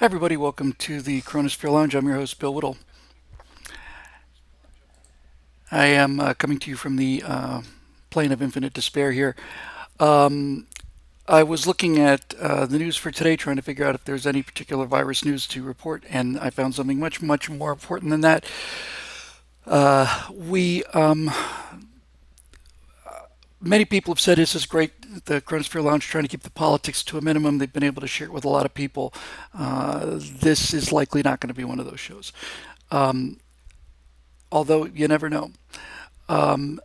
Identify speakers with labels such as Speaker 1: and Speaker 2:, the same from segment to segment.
Speaker 1: Hi, everybody. Welcome to the CoronaSphere Lounge. I'm your host, Bill Whittle. I am coming to you from the plane of infinite despair here. Um, I was looking at the news for today, trying to figure out if there's any particular virus news to report, and I found something much, much more important than that. We Many people have said this is great. The CoronaSphere Lounge trying to keep the politics to a minimum. They've been able to share it with a lot of people. This is likely not going to be one of those shows, although you never know. Um,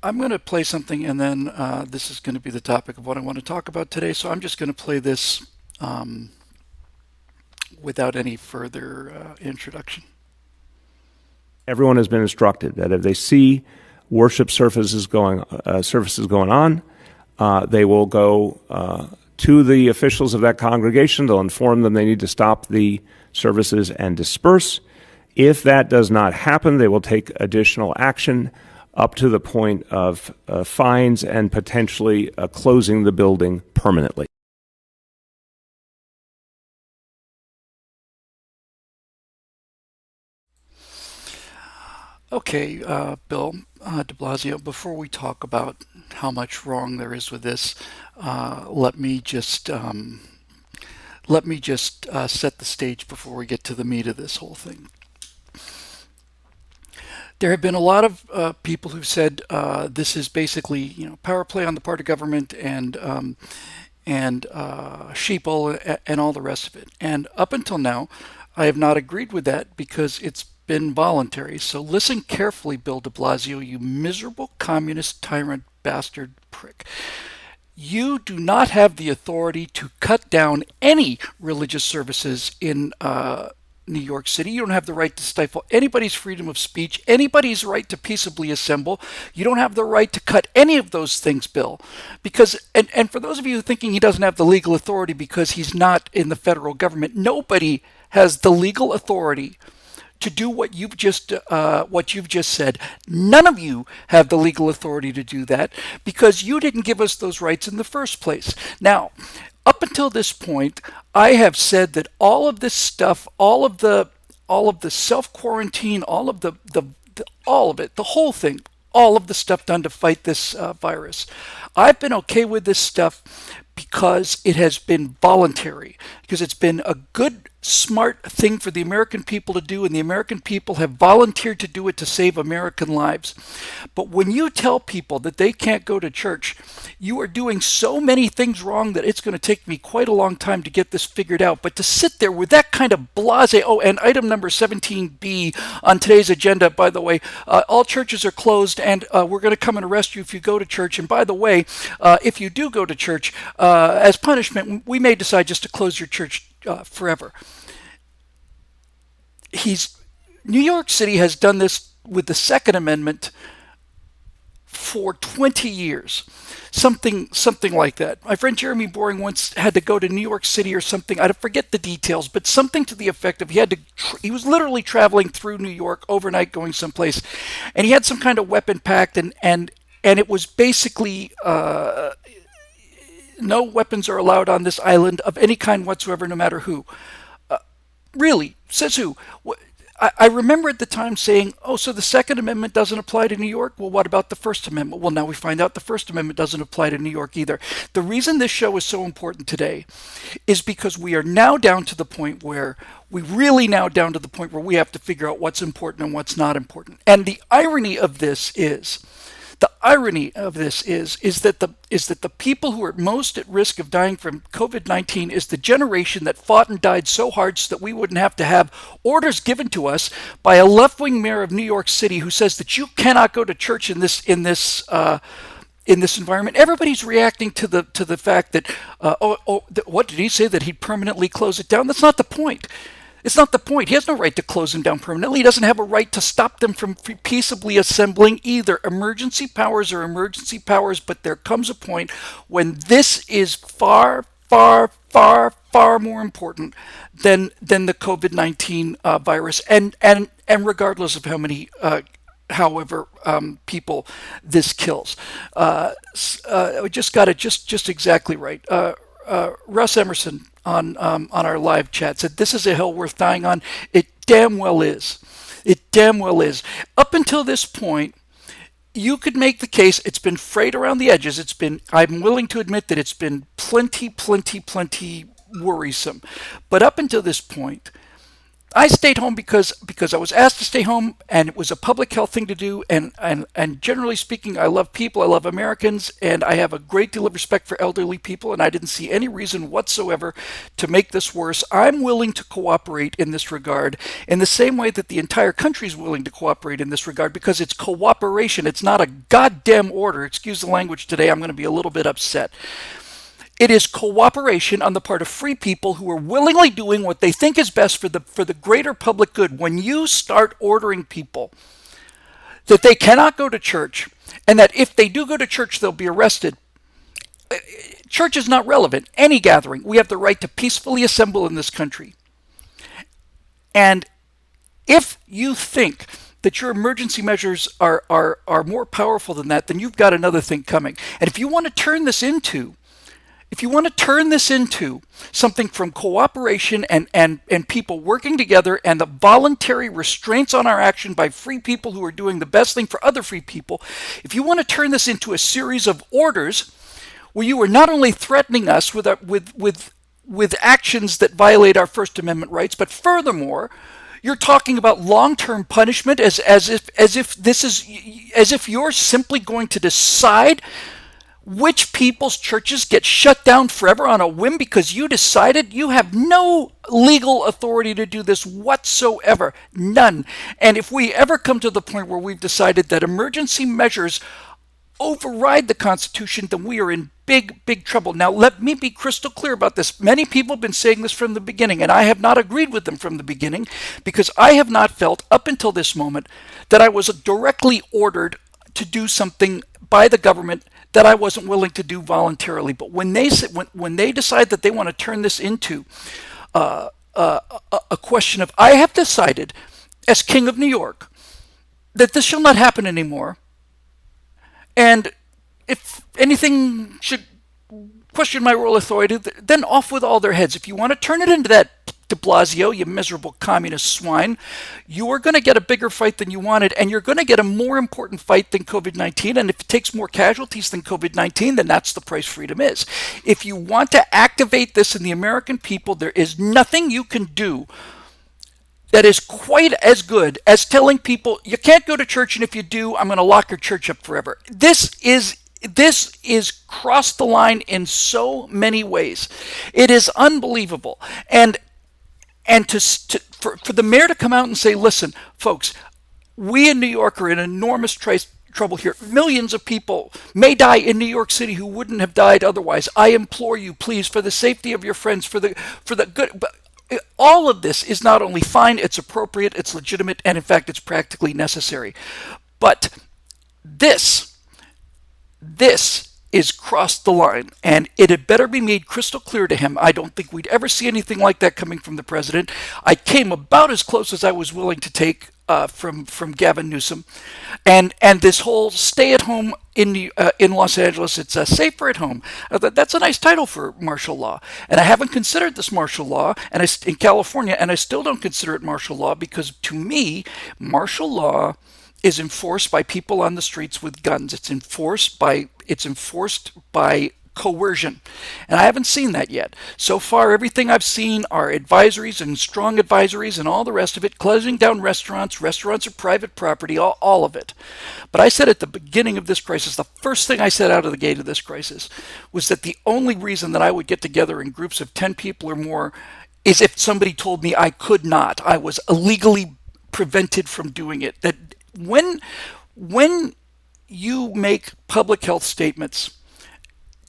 Speaker 1: I'm going to play something, and then this is going to be the topic of what I want to talk about today. So I'm just going to play this um, without any further introduction.
Speaker 2: Everyone has been instructed that if they see worship services going on, they will go to the officials of that congregation. They'll inform them they need to stop the services and disperse. If that does not happen, they will take additional action up to the point of fines and potentially closing the building permanently.
Speaker 1: Okay, Bill DeBlasio, before we talk about how much wrong there is with this, let me just set the stage before we get to the meat of this whole thing. There have been a lot of people who've said this is basically, power play on the part of government and sheeple and all the rest of it. And up until now, I have not agreed with that because it's been voluntary. So listen carefully, Bill de Blasio, you miserable communist tyrant bastard prick. You do not have the authority to cut down any religious services in New York City. You don't have the right to stifle anybody's freedom of speech, anybody's right to peaceably assemble. You don't have the right to cut any of those things, Bill. Because, and for those of you thinking he doesn't have the legal authority because he's not in the federal government, nobody has the legal authority to do what you've just said. None of you have the legal authority to do that because you didn't give us those rights in the first place. Now, up until this point, I have said that all of this stuff, all of the self quarantine, all of it, the whole thing, all of the stuff done to fight this virus, I've been okay with this stuff because it has been voluntary, because it's been a good, smart thing for the American people to do, and the American people have volunteered to do it to save American lives. But when you tell people that they can't go to church, you are doing so many things wrong that it's going to take me quite a long time to get this figured out. But to sit there with that kind of blase, oh, and item number 17B on today's agenda, by the way, all churches are closed, and we're going to come and arrest you if you go to church. And by the way, if you do go to church, as punishment, we may decide just to close your church forever. He's New York City has done this with the Second Amendment for 20 years, something like that. My friend Jeremy Boring once had to go to New York City or something. I forget the details, but something to the effect of he was literally traveling through New York overnight, going someplace, and he had some kind of weapon packed, and it was basically no weapons are allowed on this island of any kind whatsoever, no matter who. Really, says who? I remember at the time saying, oh, so the Second Amendment doesn't apply to New York? Well, what about the First Amendment? Well, now we find out the First Amendment doesn't apply to New York either. The reason this show is so important today is because we are now down to the point where we have to figure out what's important and what's not important. And the irony of this is that the people who are most at risk of dying from COVID-19 is the generation that fought and died so hard so that we wouldn't have to have orders given to us by a left-wing mayor of New York City who says that you cannot go to church in this environment. Everybody's reacting to the fact that what did he say, that he'd permanently close it down? That's not the point. It's not the point. He has no right to close them down permanently. He doesn't have a right to stop them from peaceably assembling either. Emergency powers are emergency powers, but there comes a point when this is far, far, far, far more important than the COVID-19 virus, and regardless of how many however people this kills. We just got it just exactly right. Russ Emerson on our live chat said this is a hill worth dying on. It damn well is. It damn well is. Up until this point, you could make the case it's been frayed around the edges. It's been, I'm willing to admit that it's been plenty worrisome. But up until this point, I stayed home because I was asked to stay home, and it was a public health thing to do. And generally speaking, I love people, I love Americans, and I have a great deal of respect for elderly people. And I didn't see any reason whatsoever to make this worse. I'm willing to cooperate in this regard, in the same way that the entire country is willing to cooperate in this regard, because it's cooperation. It's not a goddamn order. Excuse the language today. I'm going to be a little bit upset. It is cooperation on the part of free people who are willingly doing what they think is best for the greater public good. When you start ordering people that they cannot go to church, and that if they do go to church they'll be arrested, church is not relevant. Any gathering, we have the right to peacefully assemble in this country. And if you think that your emergency measures are more powerful than that, then you've got another thing coming. And if you want to turn this into something from cooperation and people working together and the voluntary restraints on our action by free people who are doing the best thing for other free people, if you want to turn this into a series of orders where you are not only threatening us with actions that violate our First Amendment rights, but furthermore, you're talking about long-term punishment as if you're simply going to decide which people's churches get shut down forever on a whim because you decided. You have no legal authority to do this whatsoever. None. And if we ever come to the point where we've decided that emergency measures override the Constitution, then we are in big trouble. Now, let me be crystal clear about this. Many people have been saying this from the beginning, and I have not agreed with them from the beginning, because I have not felt up until this moment that I was directly ordered to do something by the government that I wasn't willing to do voluntarily. But when they decide that they want to turn this into a question of, I have decided as King of New York that this shall not happen anymore, and if anything should question my royal authority, then off with all their heads. If you want to turn it into that, DeBlasio, you miserable communist swine, you are going to get a bigger fight than you wanted, and you're going to get a more important fight than COVID-19. And if it takes more casualties than COVID-19, then that's the price freedom is. If you want to activate this in the American people, there is nothing you can do that is quite as good as telling people you can't go to church, and if you do, I'm going to lock your church up forever. This is crossed the line in so many ways. It is unbelievable. And for the mayor to come out and say, listen, folks, we in New York are in enormous trouble here. Millions of people may die in New York City who wouldn't have died otherwise. I implore you, please, for the safety of your friends, for the good. But all of this is not only fine, it's appropriate, it's legitimate, and in fact, it's practically necessary. But this is crossed the line, and it had better be made crystal clear to him. I don't think we'd ever see anything like that coming from the president. I came about as close as I was willing to take from Gavin Newsom, and this whole stay at home in Los Angeles. It's safer at home. That's a nice title for martial law, and I haven't considered this martial law, and in California, and I still don't consider it martial law, because to me, martial law is enforced by people on the streets with guns. It's enforced by coercion. And I haven't seen that yet. So far, everything I've seen are advisories and strong advisories and all the rest of it, closing down restaurants. Restaurants are private property, all of it. But I said at the beginning of this crisis, the first thing I said out of the gate of this crisis was that the only reason that I would get together in groups of 10 people or more is if somebody told me I could not. I was illegally prevented from doing it. That when you make public health statements,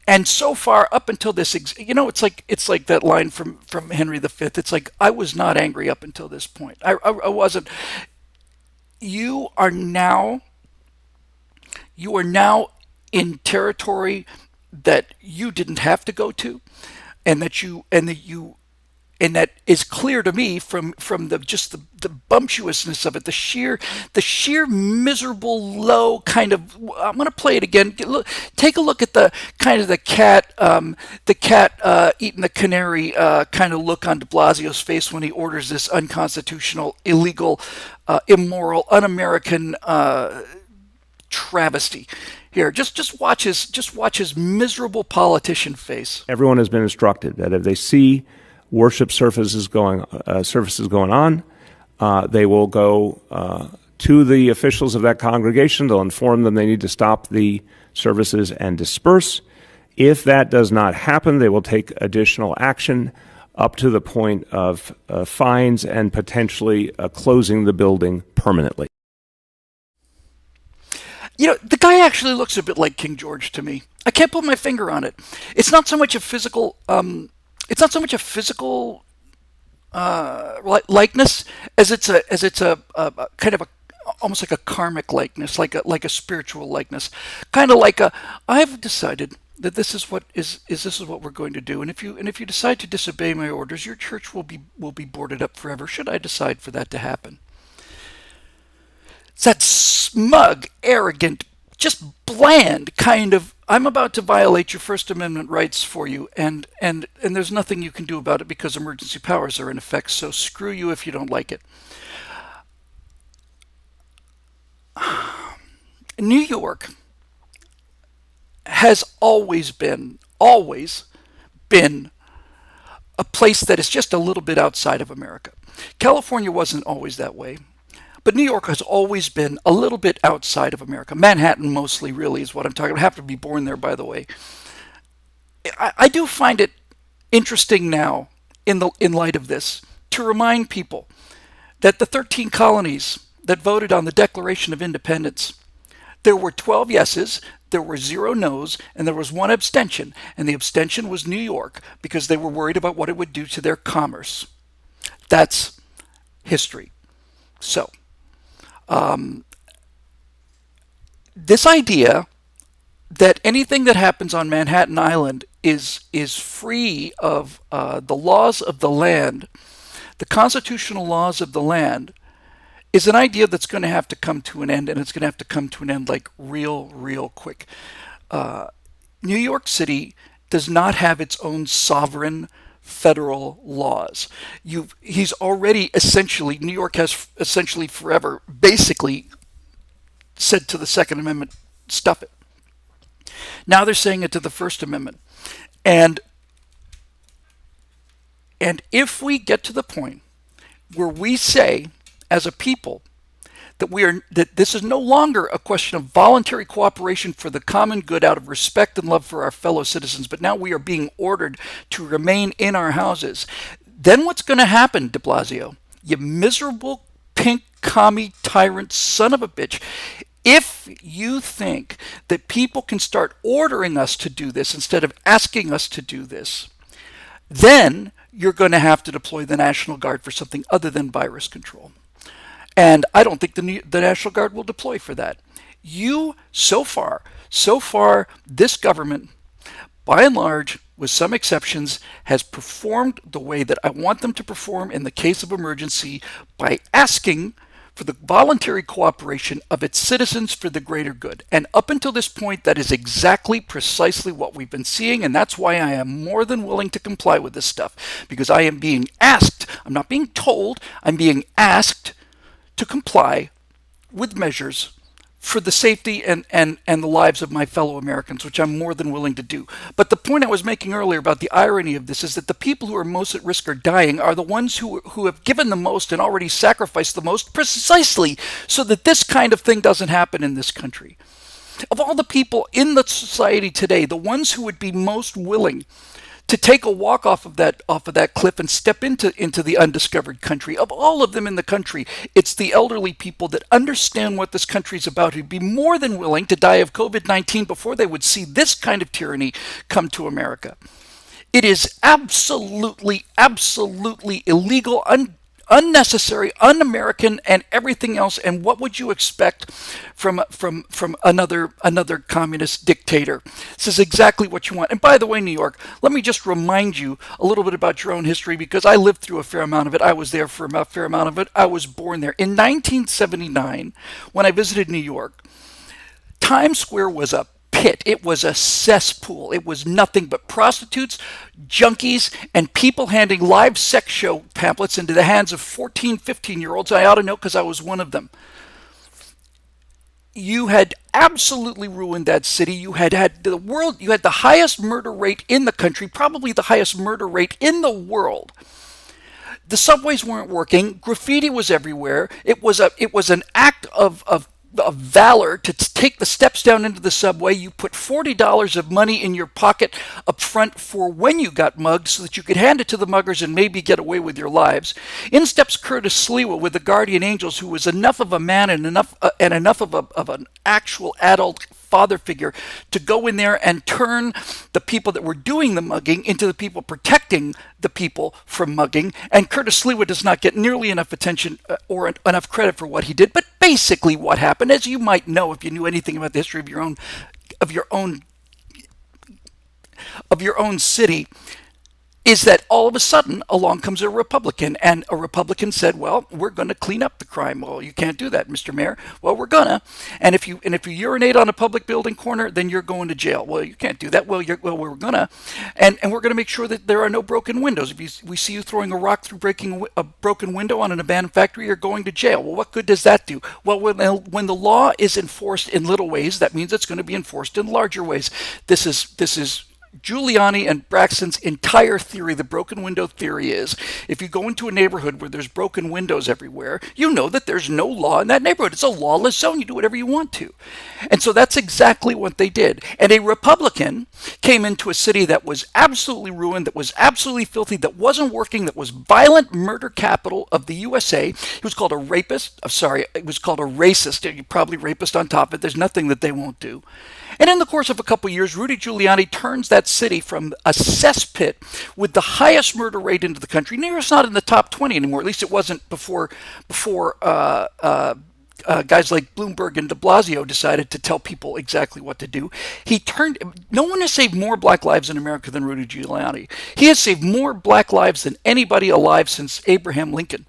Speaker 1: and so far up until this, it's like that line from Henry V. It's like, I was not angry up until this point. I wasn't. You are now in territory that you didn't have to go to, and that you and that is clear to me from the just the bumptiousness of it, the sheer miserable low kind of. I'm going to play it again. Take a look at the kind of the cat eating the canary kind of look on De Blasio's face when he orders this unconstitutional, illegal, immoral, un-American travesty. Here, just watch his miserable politician face.
Speaker 2: Everyone has been instructed that if they see worship services going on, they will go to the officials of that congregation. They'll inform them they need to stop the services and disperse. If that does not happen, they will take additional action up to the point of fines and potentially closing the building permanently.
Speaker 1: You know, the guy actually looks a bit like King George to me. I can't put my finger on it. It's not so much a physical. It's not so much a physical likeness as it's a kind of a almost like a karmic likeness, like a spiritual likeness, kind of like a. I've decided that this is what we're going to do, and if you decide to disobey my orders, your church will be boarded up forever. Should I decide for that to happen? It's that smug, arrogant, just bland kind of, I'm about to violate your First Amendment rights for you, and there's nothing you can do about it because emergency powers are in effect, so screw you if you don't like it. New York has always been a place that is just a little bit outside of America. California wasn't always that way. But New York has always been a little bit outside of America. Manhattan mostly really is what I'm talking about. I have to be born there, by the way. I do find it interesting now, in light of this, to remind people that the 13 colonies that voted on the Declaration of Independence, there were 12 yeses, there were 0 no's, and there was 1 abstention. And the abstention was New York because they were worried about what it would do to their commerce. That's history. So, this idea that anything that happens on Manhattan Island is free of the laws of the land, the constitutional laws of the land, is an idea that's going to have to come to an end, and it's going to have to come to an end like real quick. New York City does not have its own sovereign federal laws. He's already essentially, New York has essentially forever basically said to the Second Amendment, stuff it. Now they're saying it to the First Amendment. And if we get to the point where we say, as a people, that this is no longer a question of voluntary cooperation for the common good out of respect and love for our fellow citizens, but now we are being ordered to remain in our houses, then what's going to happen, De Blasio? You miserable pink commie tyrant son of a bitch. If you think that people can start ordering us to do this instead of asking us to do this, then you're going to have to deploy the National Guard for something other than virus control. And I don't think the National Guard will deploy for that. So far, this government, by and large, with some exceptions, has performed the way that I want them to perform in the case of emergency by asking for the voluntary cooperation of its citizens for the greater good. And up until this point, that is exactly precisely what we've been seeing, and that's why I am more than willing to comply with this stuff, because I am being asked, I'm not being told, I'm being asked to comply with measures for the safety and the lives of my fellow Americans, which I'm more than willing to do. But the point I was making earlier about the irony of this is that the people who are most at risk of dying are the ones who have given the most and already sacrificed the most, precisely so that this kind of thing doesn't happen in this country. Of all the people in the society today, the ones who would be most willing to take a walk off of that cliff and step into the undiscovered country, of all of them in the country, it's the elderly people that understand what this country is about, who'd be more than willing to die of COVID-19 before they would see this kind of tyranny come to America. It is absolutely illegal, unnecessary, un-American, and everything else. And what would you expect from another communist dictator? This is exactly what you want. And by the way, New York, let me just remind you a little bit about your own history, because I lived through a fair amount of it. I was there for a fair amount of it. I was born there. In 1979, when I visited New York, Times Square was a pit. It was a cesspool. It was nothing but prostitutes, junkies, and people handing live sex show pamphlets into the hands of 14, 15-year-olds. I ought to know because I was one of them. You had absolutely ruined that city. You had the world, you had the highest murder rate in the country, probably the highest murder rate in the world. The subways weren't working. Graffiti was everywhere. It was an act of valor to take the steps down into the subway. You put $40 of money in your pocket up front for when you got mugged, so that you could hand it to the muggers and maybe get away with your lives. In steps Curtis Sliwa with the Guardian Angels, who was enough of a man and enough of an actual adult father figure to go in there and turn the people that were doing the mugging into the people protecting the people from mugging. And Curtis Sliwa does not get nearly enough attention or enough credit for what he did. But basically what happened, as you might know if you knew anything about the history of of your own of your own city, is that all of a sudden along comes a Republican, and a Republican said, well, we're going to clean up the crime. Well, you can't do that, Mr. Mayor. Well, we're gonna. And if you urinate on a public building corner, then you're going to jail. Well, you can't do that. Well, we're gonna. And we're going to make sure that there are no broken windows. If we see you throwing a rock through breaking a broken window on an abandoned factory, you're going to jail. Well, what good does that do? Well, when the law is enforced in little ways, that means it's going to be enforced in larger ways. This is Giuliani and Braxton's entire theory, the broken window theory, is if you go into a neighborhood where there's broken windows everywhere, you know that there's no law in that neighborhood. It's a lawless zone. You do whatever you want to. And so that's exactly what they did. And a Republican came into a city that was absolutely ruined, that was absolutely filthy, that wasn't working, that was violent murder capital of the USA. He was called a rapist. It was called a racist. Probably rapist on top of it. There's nothing that they won't do. And in the course of a couple of years, Rudy Giuliani turns that city from a cesspit with the highest murder rate into the country. It's not in the top 20 anymore. At least it wasn't before guys like Bloomberg and DeBlasio decided to tell people exactly what to do. No one has saved more black lives in America than Rudy Giuliani. He has saved more black lives than anybody alive since Abraham Lincoln.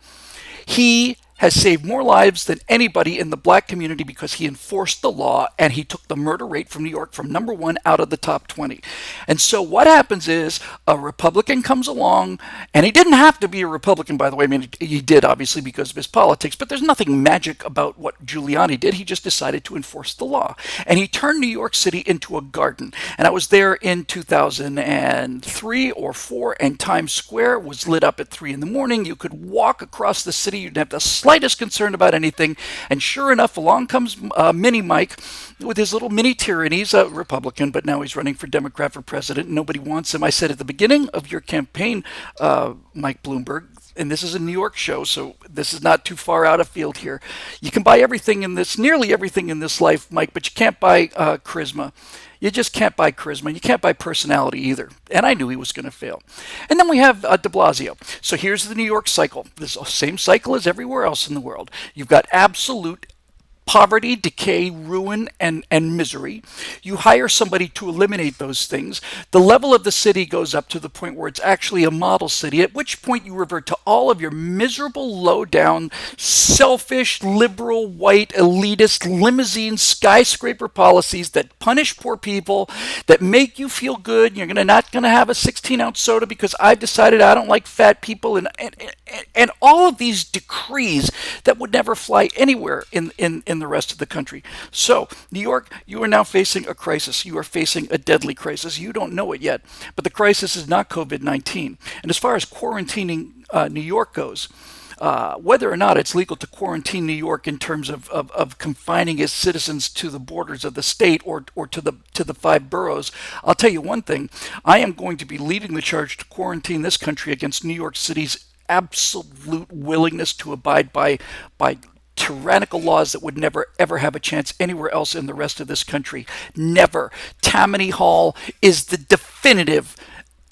Speaker 1: He has saved more lives than anybody in the black community because he enforced the law, and he took the murder rate from New York from number 1 out of the top 20. And so what happens is a Republican comes along, and he didn't have to be a Republican, by the way. I mean, he did, obviously, because of his politics, but there's nothing magic about what Giuliani did. He just decided to enforce the law. And he turned New York City into a garden. And I was there in 2003 or 4, and Times Square was lit up at 3 in the morning. You could walk across the city. You'd have the slightest concern about anything. And sure enough, along comes Mini Mike with his little mini tyrannies, a Republican, but now he's running for Democrat for president. Nobody wants him. I said at the beginning of your campaign, Mike Bloomberg, and this is a New York show, so this is not too far out of field here. You can buy everything in this, nearly everything in this life, Mike, but you can't buy charisma. You just can't buy charisma. You can't buy personality either. And I knew he was going to fail. And then we have de Blasio. So here's the New York cycle. This same cycle as everywhere else in the world. You've got absolute poverty, decay, ruin, and misery. You hire somebody to eliminate those things. The level of the city goes up to the point where it's actually a model city, at which point you revert to all of your miserable, low-down, selfish, liberal, white, elitist, limousine, skyscraper policies that punish poor people, that make you feel good. You're not going to have a 16-ounce soda because I've decided I don't like fat people, and all of these decrees that would never fly anywhere in the rest of the country. So, New York, you are now facing a crisis. You are facing a deadly crisis. You don't know it yet, but the crisis is not COVID-19. And as far as quarantining New York goes, whether or not it's legal to quarantine New York in terms of confining its citizens to the borders of the state or to the 5 boroughs, I'll tell you one thing. I am going to be leading the charge to quarantine this country against New York City's absolute willingness to abide by tyrannical laws that would never ever have a chance anywhere else in the rest of this country. Never. Tammany Hall is the definitive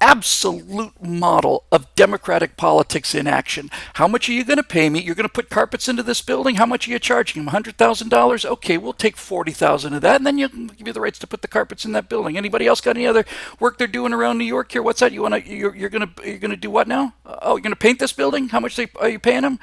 Speaker 1: absolute model of democratic politics in action. How much are you going to pay me? You're going to put carpets into this building? How much are you charging them? $100,000? Okay, we'll take 40,000 of that, and then you can give you the rights to put the carpets in that building. Anybody else got any other work they're doing around New York here? What's that? You're gonna do what now? Oh, you're gonna paint this building? How much are you paying them?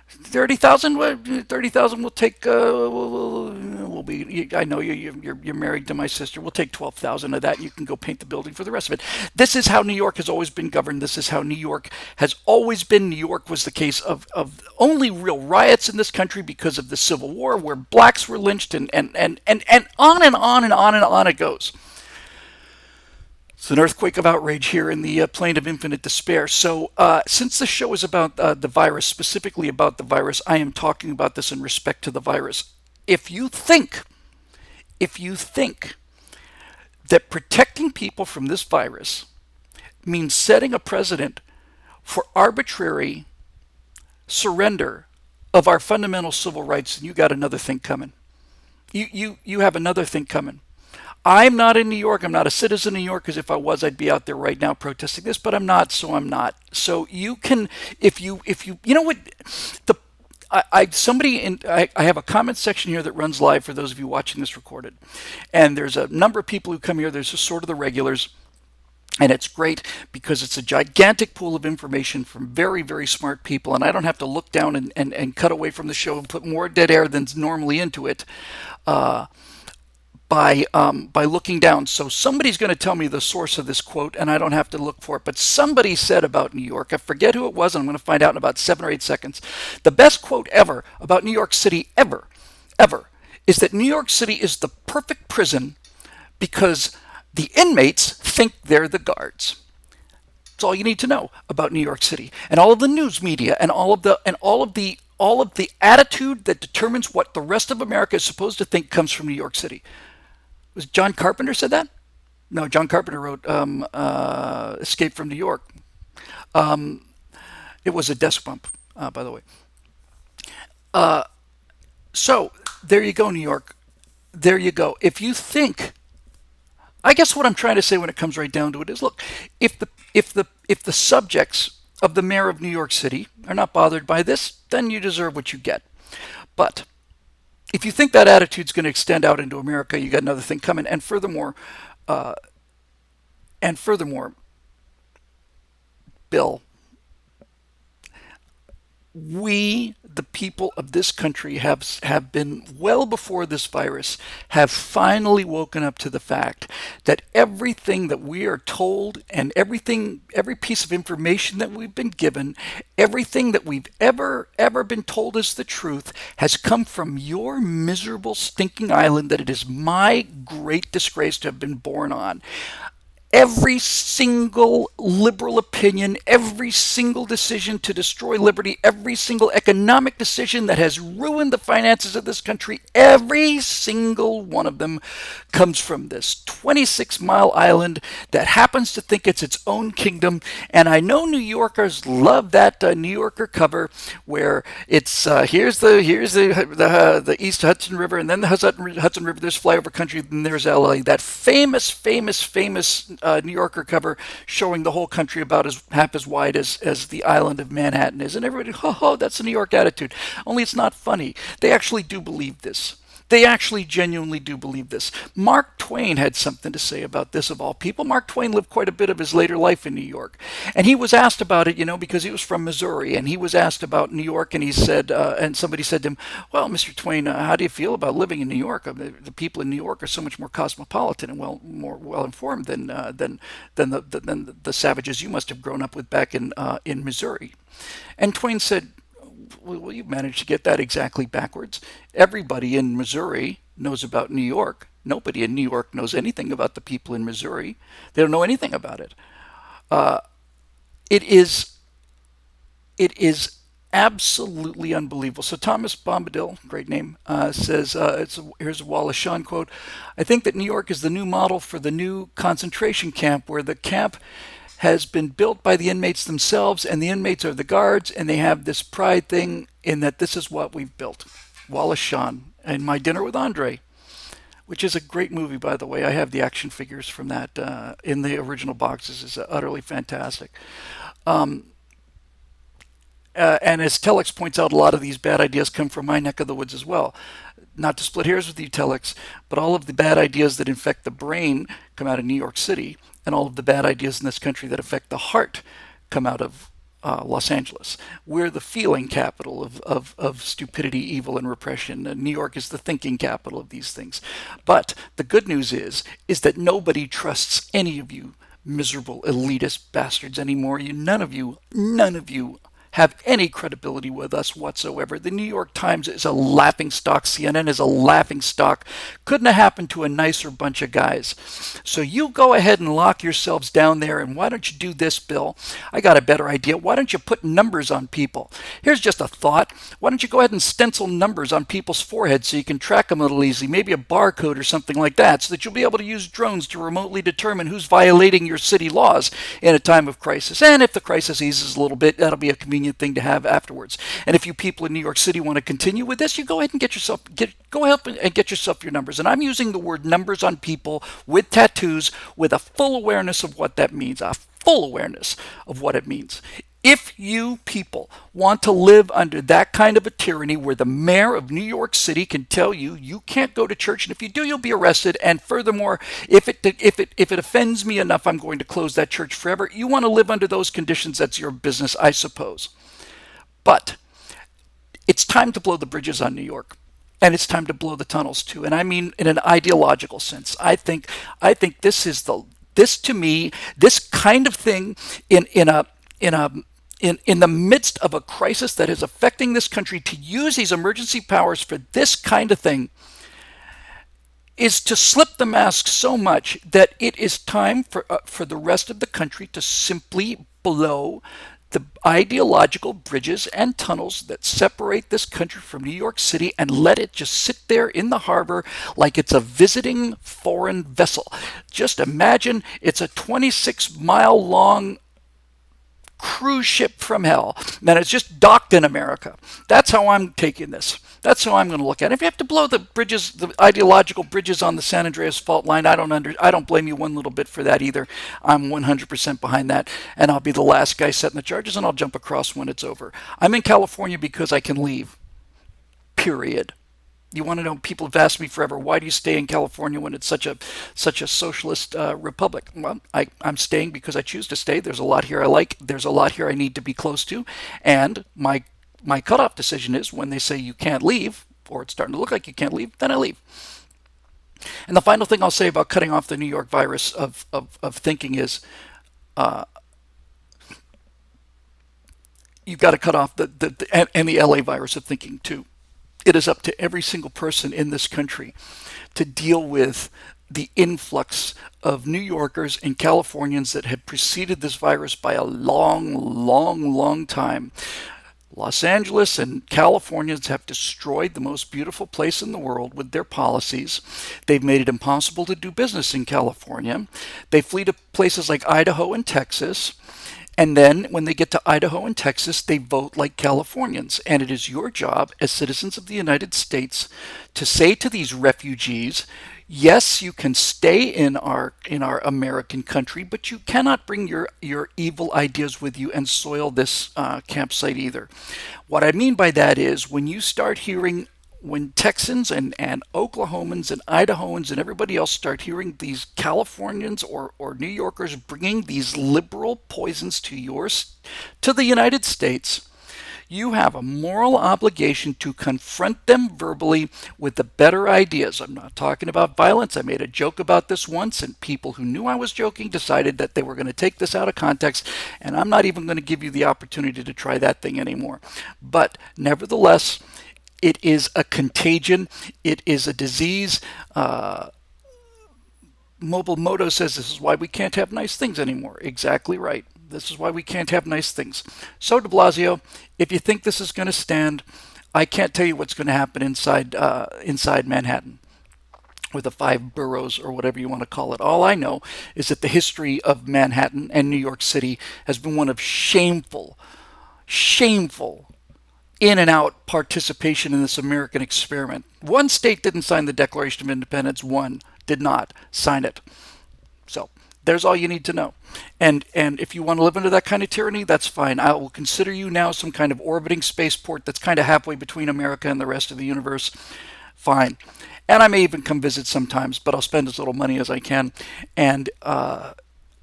Speaker 1: 30,000. 30,000. We'll take. We'll be. I know you're married to my sister. We'll take 12,000 of that. You can go paint the building for the rest of it. This is how New York has always been governed. This is how New York has always been. New York was the case of only real riots in this country because of the Civil War, where blacks were lynched, and on and on and on and on it goes. It's an earthquake of outrage here in the plain of infinite despair. So, since the show is about the virus, specifically about the virus, I am talking about this in respect to the virus. If you think, if you think that protecting people from this virus means setting a precedent for arbitrary surrender of our fundamental civil rights, then you got another thing coming. You have another thing coming. I'm not in New York. I'm not a citizen of New York, because if I was, I'd be out there right now protesting this. But I'm not, so I'm not. So you can, you know what, the I have a comment section here that runs live for those of you watching this recorded, and there's a number of people who come here. There's just sort of the regulars. And it's great because it's a gigantic pool of information from very, very smart people. And I don't have to look down and cut away from the show and put more dead air than's normally into it. By looking down. So somebody's going to tell me the source of this quote, and I don't have to look for it. But somebody said about New York, I forget who it was, and I'm going to find out in about 7 or 8 seconds. The best quote ever about New York City, ever, is that New York City is the perfect prison because the inmates think they're the guards. That's all you need to know about New York City, and all of the news media, and all of the attitude that determines what the rest of America is supposed to think comes from New York City. Was John Carpenter said that? No, John Carpenter wrote Escape from New York. It was a desk bump, by the way. So there you go, New York. There you go. If you think, I guess what I'm trying to say when it comes right down to it is, look, if the subjects of the mayor of New York City are not bothered by this, then you deserve what you get. But if you think that attitude's going to extend out into America, you got another thing coming. And furthermore, Bill, we, the people of this country, have been, well before this virus, have finally woken up to the fact that everything that we are told, and every piece of information that we've been given, everything that we've ever been told is the truth, has come from your miserable, stinking island that it is my great disgrace to have been born on. Every single liberal opinion, every single decision to destroy liberty, every single economic decision that has ruined the finances of this country, every single one of them comes from this 26-mile island that happens to think it's its own kingdom. And I know New Yorkers love that New Yorker cover where it's here's the East Hudson River, and then the Hudson River. There's flyover country, and there's LA. That famous New Yorker cover showing the whole country about as half as wide as the island of Manhattan is. And everybody, that's a New York attitude. Only it's not funny. They actually do believe this. They actually genuinely do believe this. Mark Twain had something to say about this, of all people. Mark Twain lived quite a bit of his later life in New York. And he was asked about it, because he was from Missouri. And he was asked about New York, and he said, and somebody said to him, well, Mr. Twain, how do you feel about living in New York? The people in New York are so much more cosmopolitan and more well-informed than the savages you must have grown up with back in Missouri. And Twain said, well, you've managed to get that exactly backwards. Everybody in Missouri knows about New York. Nobody in New York knows anything about the people in Missouri. They don't know anything about it. It is absolutely unbelievable. So Thomas Bombadil, great name, says, here's a Wallace Shawn quote, I think that New York is the new model for the new concentration camp, where the camp has been built by the inmates themselves, and the inmates are the guards, and they have this pride thing in that this is what we've built. Wallace Shawn. And My Dinner with Andre. which is a great movie, by the way. I have the action figures from that in the original boxes. It's utterly fantastic. And as Telex points out, a lot of these bad ideas come from my neck of the woods as well. Not to split hairs with you, Telex, but all of the bad ideas that infect the brain come out of New York City, and all of the bad ideas in this country that affect the heart come out of Los Angeles. We're the feeling capital of stupidity, evil, and repression. And New York is the thinking capital of these things. But the good news is that nobody trusts any of you miserable elitist bastards anymore. None of you have any credibility with us whatsoever. The New York Times is a laughing stock. CNN is a laughing stock. Couldn't have happened to a nicer bunch of guys. So you go ahead and lock yourselves down there, and why don't you do this, Bill? I got a better idea. Why don't you put numbers on people? Here's just a thought. Why don't you go ahead and stencil numbers on people's foreheads so you can track them a little easy, maybe a barcode or something like that, so that you'll be able to use drones to remotely determine who's violating your city laws in a time of crisis. And if the crisis eases a little bit, that'll be a convenient thing to have afterwards. And if you people in New York City want to continue with this, you go ahead and go ahead and get yourself your numbers. And I'm using the word numbers on people with tattoos with a full awareness of what that means, a full awareness of what it means. If you people want to live under that kind of a tyranny where the mayor of New York City can tell you you can't go to church, and if you do, you'll be arrested, and furthermore, if it offends me enough, I'm going to close that church forever. You want to live under those conditions, that's your business, I suppose. But it's time to blow the bridges on New York. And it's time to blow the tunnels too. And I mean in an ideological sense. I think this to me, this kind of thing in the midst of a crisis that is affecting this country, to use these emergency powers for this kind of thing is to slip the mask so much that it is time for the rest of the country to simply blow the ideological bridges and tunnels that separate this country from New York City and let it just sit there in the harbor like it's a visiting foreign vessel. Just imagine it's a 26-mile long cruise ship from hell, and it's just docked in America. That's how I'm taking this. That's how I'm going to look at it. If you have to blow the bridges, the ideological bridges on the San Andreas fault line, I don't blame you one little bit for that either. I'm 100% behind that, and I'll be the last guy setting the charges, and I'll jump across when it's over. I'm in California because I can leave. Period. You want to know? People have asked me forever, why do you stay in California when it's such a socialist republic? Well, I'm staying because I choose to stay. There's a lot here I like. There's a lot here I need to be close to, and my cutoff decision is when they say you can't leave, or it's starting to look like you can't leave, then I leave. And the final thing I'll say about cutting off the New York virus of thinking is, you've got to cut off and the LA virus of thinking too. It is up to every single person in this country to deal with the influx of New Yorkers and Californians that have preceded this virus by a long, long, long time. Los Angeles and Californians have destroyed the most beautiful place in the world with their policies. They've made it impossible to do business in California. They flee to places like Idaho and Texas. And then when they get to Idaho and Texas, they vote like Californians. And it is your job as citizens of the United States to say to these refugees, yes, you can stay in our American country, but you cannot bring your evil ideas with you and soil this campsite either. What I mean by that is when Texans and Oklahomans and Idahoans and everybody else start hearing these Californians or New Yorkers bringing these liberal poisons to the United States, you have a moral obligation to confront them verbally with the better ideas. I'm not talking about violence. I made a joke about this once, and people who knew I was joking decided that they were going to take this out of context, and I'm not even going to give you the opportunity to try that thing anymore. But nevertheless, it is a contagion. It is a disease. Mobile Moto says this is why we can't have nice things anymore. Exactly right. This is why we can't have nice things. So, de Blasio, if you think this is going to stand, I can't tell you what's going to happen inside Manhattan with the 5 boroughs or whatever you want to call it. All I know is that the history of Manhattan and New York City has been one of shameful in and out participation in this American experiment. One state didn't sign the Declaration of Independence, one did not sign it. So there's all you need to know. And if you want to live under that kind of tyranny, that's fine. I will consider you now some kind of orbiting spaceport that's kind of halfway between America and the rest of the universe. Fine. And I may even come visit sometimes, but I'll spend as little money as I can. And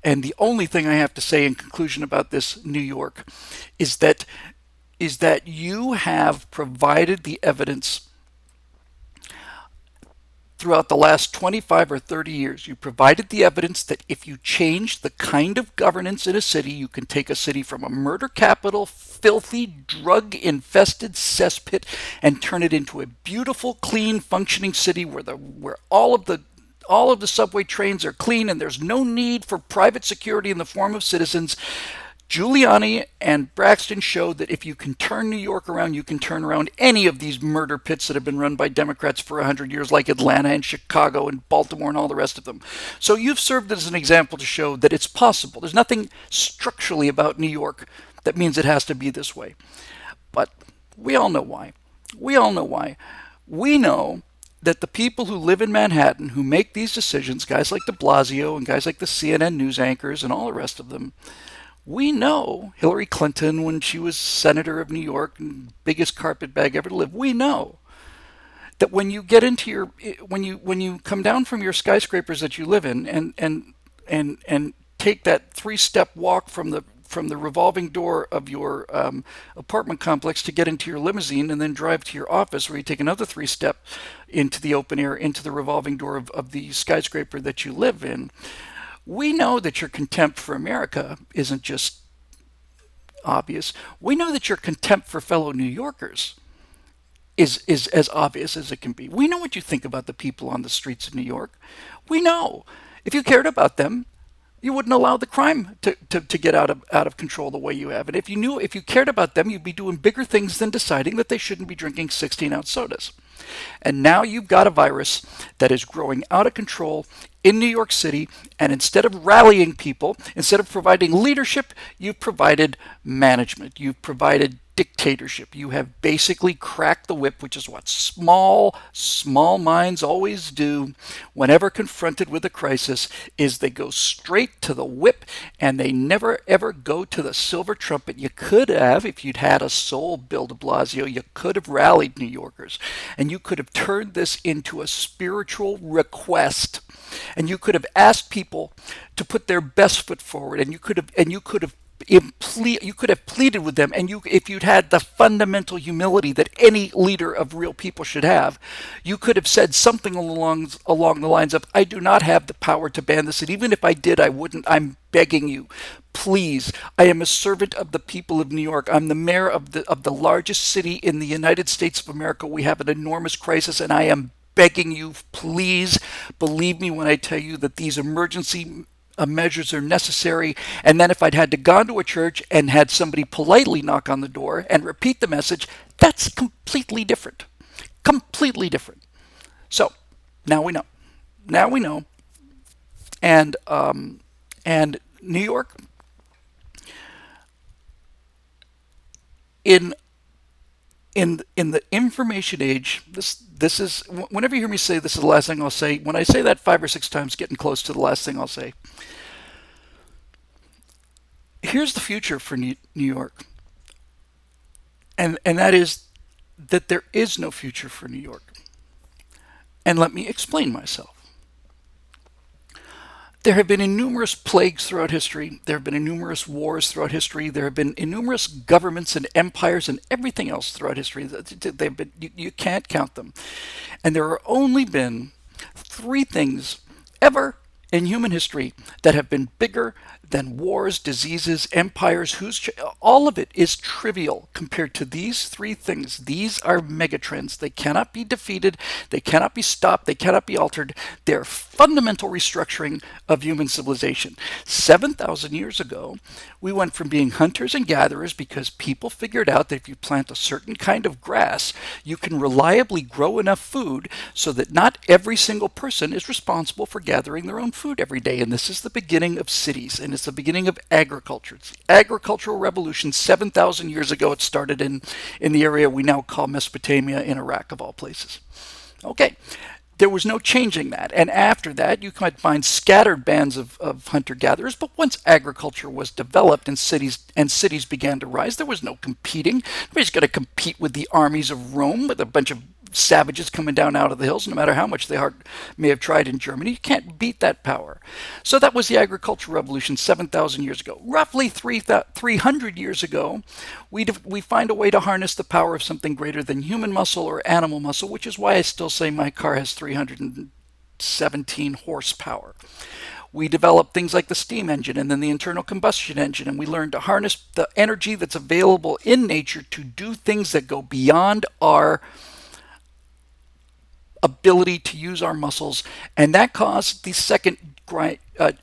Speaker 1: and the only thing I have to say in conclusion about this New York is that you have provided the evidence throughout the last 25 or 30 years. You provided the evidence that if you change the kind of governance in a city, you can take a city from a murder capital, filthy, drug-infested cesspit, and turn it into a beautiful, clean, functioning city where all of the subway trains are clean and there's no need for private security in the form of citizens. Giuliani and Braxton showed that if you can turn New York around, you can turn around any of these murder pits that have been run by Democrats for 100 years, like Atlanta and Chicago and Baltimore and all the rest of them. So you've served as an example to show that it's possible. There's nothing structurally about New York that means it has to be this way. But we all know why. We all know why. We know that the people who live in Manhattan, who make these decisions, guys like DeBlasio and guys like the CNN news anchors and all the rest of them, we know Hillary Clinton, when she was senator of New York and biggest carpetbag ever to live, we know that when you get into your when you come down from your skyscrapers that you live in and take that three-step walk from the revolving door of your apartment complex to get into your limousine and then drive to your office, where you take another three-step into the open air, into the revolving door of the skyscraper that you live in, we know that your contempt for America isn't just obvious. We know that your contempt for fellow New Yorkers is as obvious as it can be. We know what you think about the people on the streets of New York. We know. If you cared about them, you wouldn't allow the crime to get out of control the way you have. And if you cared about them, you'd be doing bigger things than deciding that they shouldn't be drinking 16-ounce sodas. And now you've got a virus that is growing out of control in New York City, and instead of rallying people, instead of providing leadership, you've provided management. You've provided dictatorship. You have basically cracked the whip, which is what small minds always do whenever confronted with a crisis, is they go straight to the whip and they never ever go to the silver trumpet. You could have, if you'd had a soul, Bill DeBlasio, you could have rallied New Yorkers, and you could have turned this into a spiritual request, and you could have asked people to put their best foot forward, and you could have pleaded with them, and if you'd had the fundamental humility that any leader of real people should have, you could have said something along the lines of, I do not have the power to ban this, and even if I did, I wouldn't. I'm begging you, please. I am a servant of the people of New York. I'm the mayor of the largest city in the United States of America. We have an enormous crisis, and I am begging you, please believe me when I tell you that these emergency measures are necessary. And then if I'd had to gone to a church and had somebody politely knock on the door and repeat the message, that's completely different. Completely different. So now we know. Now we know. And New York, in the information age, this is, whenever you hear me say this is the last thing I'll say, when I say that 5 or 6 times, getting close to the last thing I'll say. Here's the future for New York, and that is that there is no future for New York. And let me explain myself. There have been innumerous plagues throughout history. There have been innumerous wars throughout history. There have been innumerous governments and empires and everything else throughout history. They've been, you can't count them. And there have only been 3 things ever in human history that have been bigger than wars, diseases, empires. All of it is trivial compared to these 3 things. These are megatrends. They cannot be defeated. They cannot be stopped. They cannot be altered. They're fundamental restructuring of human civilization. 7,000 years ago, we went from being hunters and gatherers because people figured out that if you plant a certain kind of grass, you can reliably grow enough food so that not every single person is responsible for gathering their own food every day. And this is the beginning of cities. And it's It's the beginning of agriculture. It's the agricultural revolution 7,000 years ago. It started in the area we now call Mesopotamia in Iraq, of all places. Okay, there was no changing that. And after that, you might find scattered bands of hunter-gatherers. But once agriculture was developed and cities began to rise, there was no competing. Nobody's going to compete with the armies of Rome with a bunch of savages coming down out of the hills, no matter how much they may have tried in Germany. You can't beat that power. So that was the agricultural revolution 7,000 years ago. Roughly 300 years ago, we find a way to harness the power of something greater than human muscle or animal muscle, which is why I still say my car has 317 horsepower. We developed things like the steam engine and then the internal combustion engine, and we learned to harness the energy that's available in nature to do things that go beyond our ability to use our muscles, and that caused the second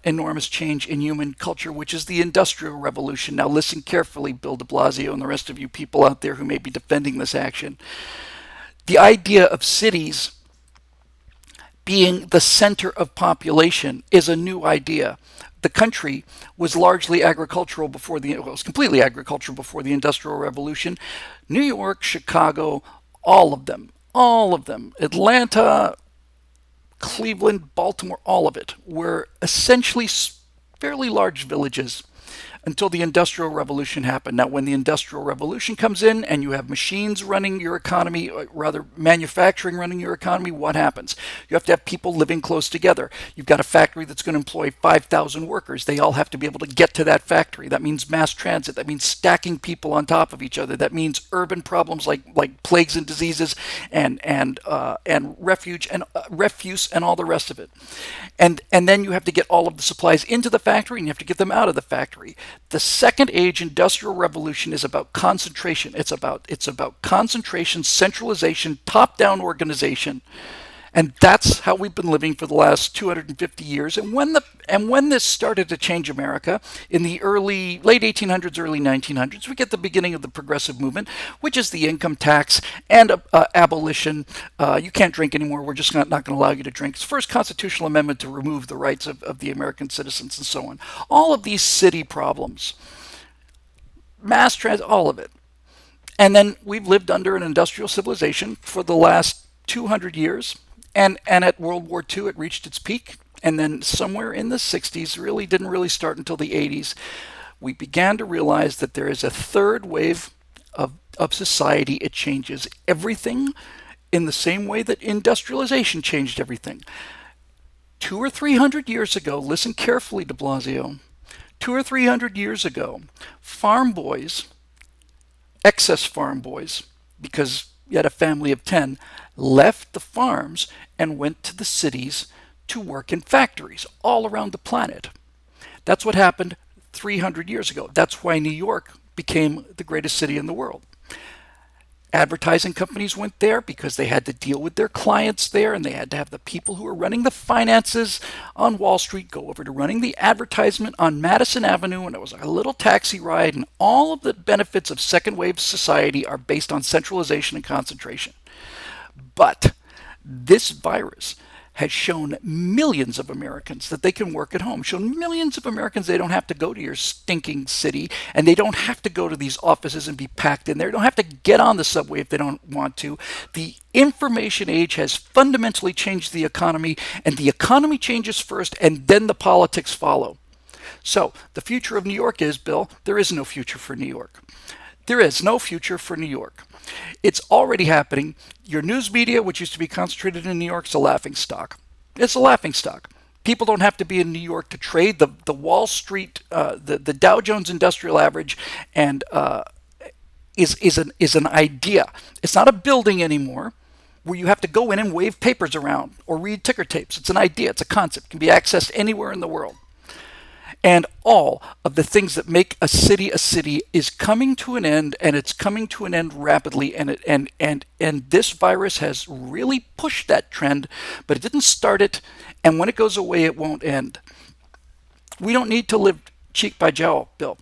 Speaker 1: enormous change in human culture, which is the Industrial Revolution. Now listen carefully, Bill DeBlasio and the rest of you people out there who may be defending this action. The idea of cities being the center of population is a new idea. The country was largely agricultural it was completely agricultural before the Industrial Revolution. New York, Chicago, all of them, Atlanta, Cleveland, Baltimore, all of it were essentially fairly large villages until the Industrial Revolution happened. Now, when the Industrial Revolution comes in and you have machines running your economy, or rather manufacturing running your economy, what happens? You have to have people living close together. You've got a factory that's going to employ 5,000 workers. They all have to be able to get to that factory. That means mass transit. That means stacking people on top of each other. That means urban problems like plagues and diseases and refuse and all the rest of it. And then you have to get all of the supplies into the factory and you have to get them out of the factory. The second age industrial revolution is about concentration. It's about concentration, centralization, top-down organization. And that's how we've been living for the last 250 years. And when this started to change America in the late 1800s, early 1900s, we get the beginning of the progressive movement, which is the income tax and abolition. You can't drink anymore. We're just not going to allow you to drink. It's the first constitutional amendment to remove the rights of the American citizens and so on. All of these city problems, mass transit, all of it. And then we've lived under an industrial civilization for the last 200 years. And at World War II, it reached its peak. And then somewhere in the 60s, really didn't really start until the 80s, we began to realize that there is a third wave of society. It changes everything in the same way that industrialization changed everything. 200 or 300 years ago, listen carefully, de Blasio, 200 or 300 years ago, farm boys, excess farm boys, because you had a family of 10, left the farms and went to the cities to work in factories all around the planet. That's what happened 300 years ago. That's why New York became the greatest city in the world. Advertising companies went there because they had to deal with their clients there, and they had to have the people who were running the finances on Wall Street go over to running the advertisement on Madison Avenue, and it was a little taxi ride, and all of the benefits of second wave society are based on centralization and concentration. But this virus has shown millions of Americans that they can work at home, shown millions of Americans they don't have to go to your stinking city, and they don't have to go to these offices and be packed in there. They don't have to get on the subway if they don't want to. The information age has fundamentally changed the economy, and the economy changes first, and then the politics follow. So the future of New York is, Bill, there is no future for New York. There is no future for New York. It's already happening. Your news media, which used to be concentrated in New York, is a laughing stock. It's a laughing stock. People don't have to be in New York to trade. The Wall Street, the Dow Jones Industrial Average, and is an idea. It's not a building anymore, where you have to go in and wave papers around or read ticker tapes. It's an idea. It's a concept. It can be accessed anywhere in the world. And all of the things that make a city is coming to an end, and it's coming to an end rapidly. And this virus has really pushed that trend, but it didn't start it. And when it goes away, it won't end. We don't need to live cheek by jowl, Bill.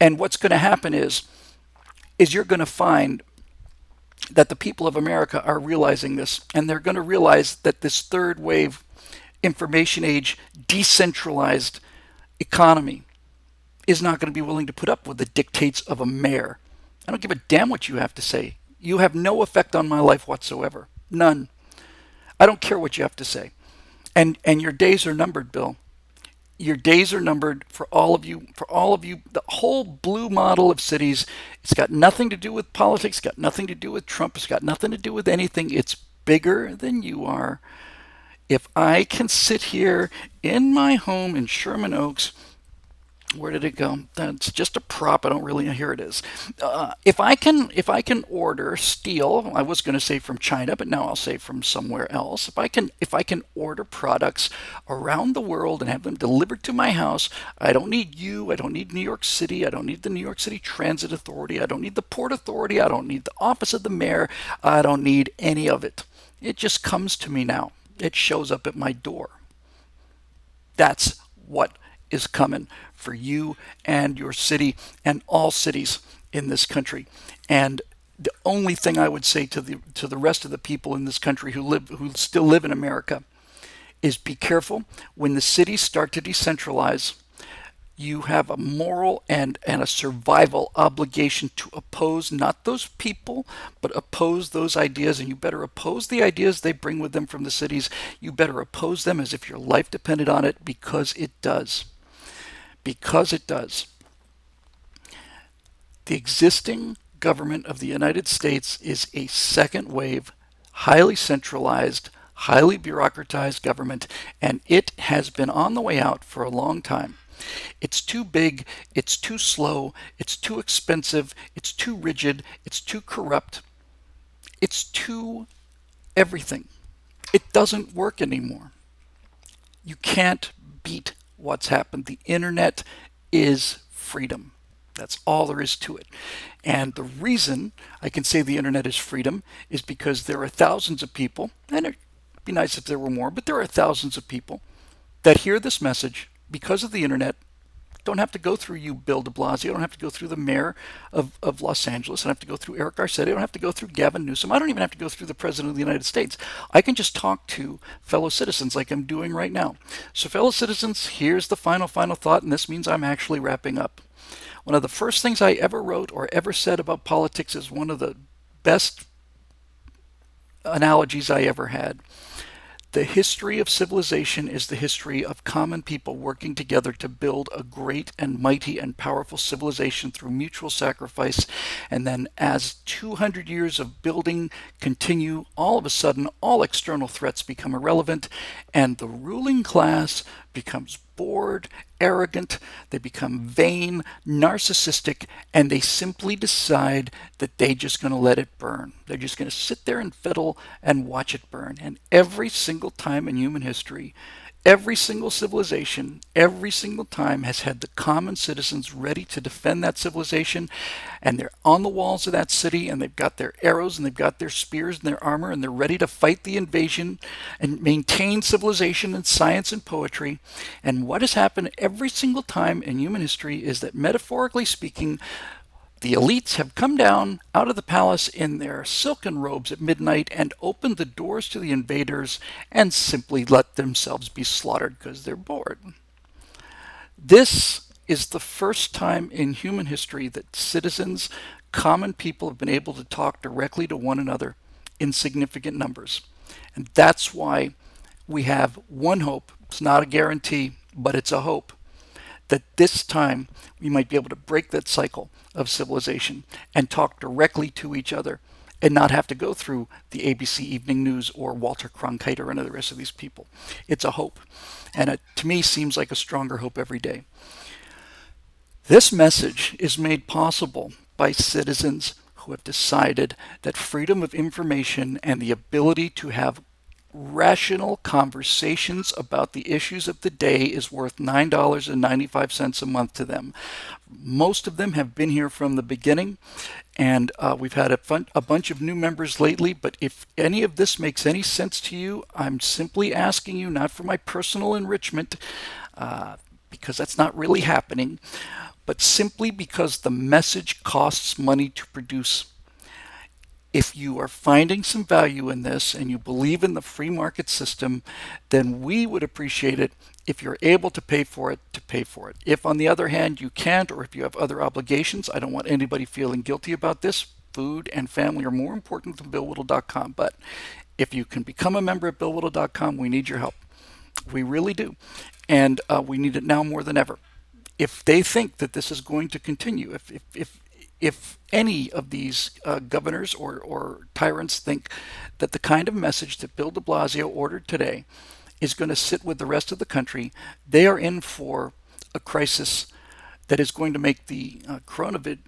Speaker 1: And what's going to happen is you're going to find that the people of America are realizing this, and they're going to realize that this third wave information age decentralized economy is not going to be willing to put up with the dictates of a mayor. I don't give a damn what you have to say. You have no effect on my life whatsoever. None. I don't care what you have to say. And your days are numbered, Bill. Your days are numbered for all of you, the whole blue model of cities. It's got nothing to do with politics, it's got nothing to do with Trump, it's got nothing to do with anything. It's bigger than you are. If I can sit here in my home in Sherman Oaks, where did it go? That's just a prop. I don't really. Here it is. If I can order steel, I was going to say from China, but now I'll say from somewhere else. If I can order products around the world and have them delivered to my house, I don't need you. I don't need New York City. I don't need the New York City Transit Authority. I don't need the Port Authority. I don't need the office of the mayor. I don't need any of it. It just comes to me now. It shows up at my door. That's what is coming for you and your city and all cities in this country. And the only thing I would say to the rest of the people in this country who still live in America is be careful when the cities start to decentralize. You have a moral and a survival obligation to oppose not those people, but oppose those ideas. And you better oppose the ideas they bring with them from the cities. You better oppose them as if your life depended on it, because it does. Because it does. The existing government of the United States is a second wave, highly centralized, highly bureaucratized government, and it has been on the way out for a long time. It's too big, it's too slow, it's too expensive, it's too rigid, it's too corrupt, it's too everything. It doesn't work anymore. You can't beat what's happened. The internet is freedom. That's all there is to it. And the reason I can say the internet is freedom is because there are thousands of people, and it'd be nice if there were more, but there are thousands of people that hear this message because of the internet. Don't have to go through you, Bill DeBlasio. I don't have to go through the mayor of Los Angeles. I don't have to go through Eric Garcetti. I don't have to go through Gavin Newsom. I don't even have to go through the President of the United States. I can just talk to fellow citizens like I'm doing right now. So, fellow citizens, here's the final thought, and this means I'm actually wrapping up. One of the first things I ever wrote or ever said about politics is one of the best analogies I ever had. The history of civilization is the history of common people working together to build a great and mighty and powerful civilization through mutual sacrifice. And then as 200 years of building continue, all of a sudden all external threats become irrelevant, and the ruling class becomes bored, arrogant, they become vain, narcissistic, and they simply decide that they're just going to let it burn. They're just going to sit there and fiddle and watch it burn. And every single time in human history, every single civilization, every single time has had the common citizens ready to defend that civilization, and they're on the walls of that city, and they've got their arrows, and they've got their spears and their armor, and they're ready to fight the invasion and maintain civilization and science and poetry. And what has happened every single time in human history is that, metaphorically speaking, the elites have come down out of the palace in their silken robes at midnight and opened the doors to the invaders and simply let themselves be slaughtered because they're bored. This is the first time in human history that citizens, common people, have been able to talk directly to one another in significant numbers. And that's why we have one hope. It's not a guarantee, but it's a hope that this time we might be able to break that cycle of civilization and talk directly to each other and not have to go through the ABC Evening News or Walter Cronkite or any of the rest of these people. It's a hope. And it, to me, seems like a stronger hope every day. This message is made possible by citizens who have decided that freedom of information and the ability to have rational conversations about the issues of the day is worth $9.95 a month to them. Most of them have been here from the beginning, and we've had a bunch of new members lately, but if any of this makes any sense to you, I'm simply asking you, not for my personal enrichment, because that's not really happening, but simply because the message costs money to produce. If you are finding some value in this and you believe in the free market system, then we would appreciate it if you're able to pay for it, to pay for it. If, on the other hand, you can't, or if you have other obligations, I don't want anybody feeling guilty about this. Food and family are more important than BillWhittle.com. But if you can become a member at BillWhittle.com, we need your help. We really do. And we need it now more than ever. If they think that this is going to continue, if any of these governors or tyrants think that the kind of message that Bill DeBlasio ordered today is going to sit with the rest of the country, they are in for a crisis that is going to make the coronavirus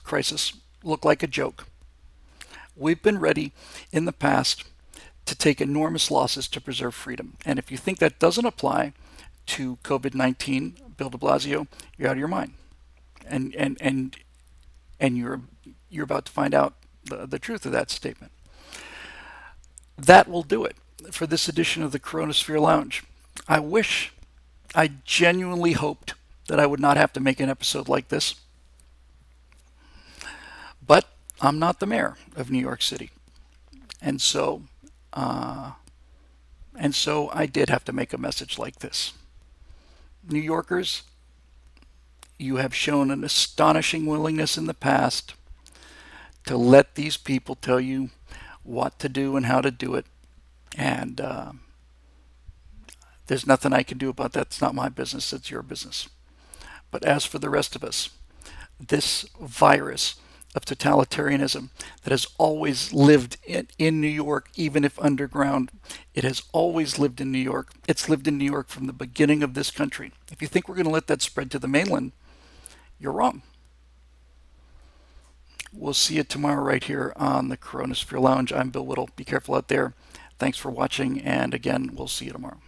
Speaker 1: crisis look like a joke. We've been ready in the past to take enormous losses to preserve freedom. And if you think that doesn't apply to COVID-19, Bill DeBlasio, you're out of your mind. And you're about to find out the truth of that statement. That will do it for this edition of the CoronaSphere Lounge. I genuinely hoped that I would not have to make an episode like this, but I'm not the mayor of New York City, and so I did have to make a message like this. New Yorkers, you have shown an astonishing willingness in the past to let these people tell you what to do and how to do it. And there's nothing I can do about that. It's not my business, it's your business. But as for the rest of us, this virus of totalitarianism that has always lived in New York, even if underground, it has always lived in New York. It's lived in New York from the beginning of this country. If you think we're going to let that spread to the mainland, you're wrong. We'll see you tomorrow right here on the CoronaSphere Lounge. I'm Bill Whittle. Be careful out there. Thanks for watching, and again, we'll see you tomorrow.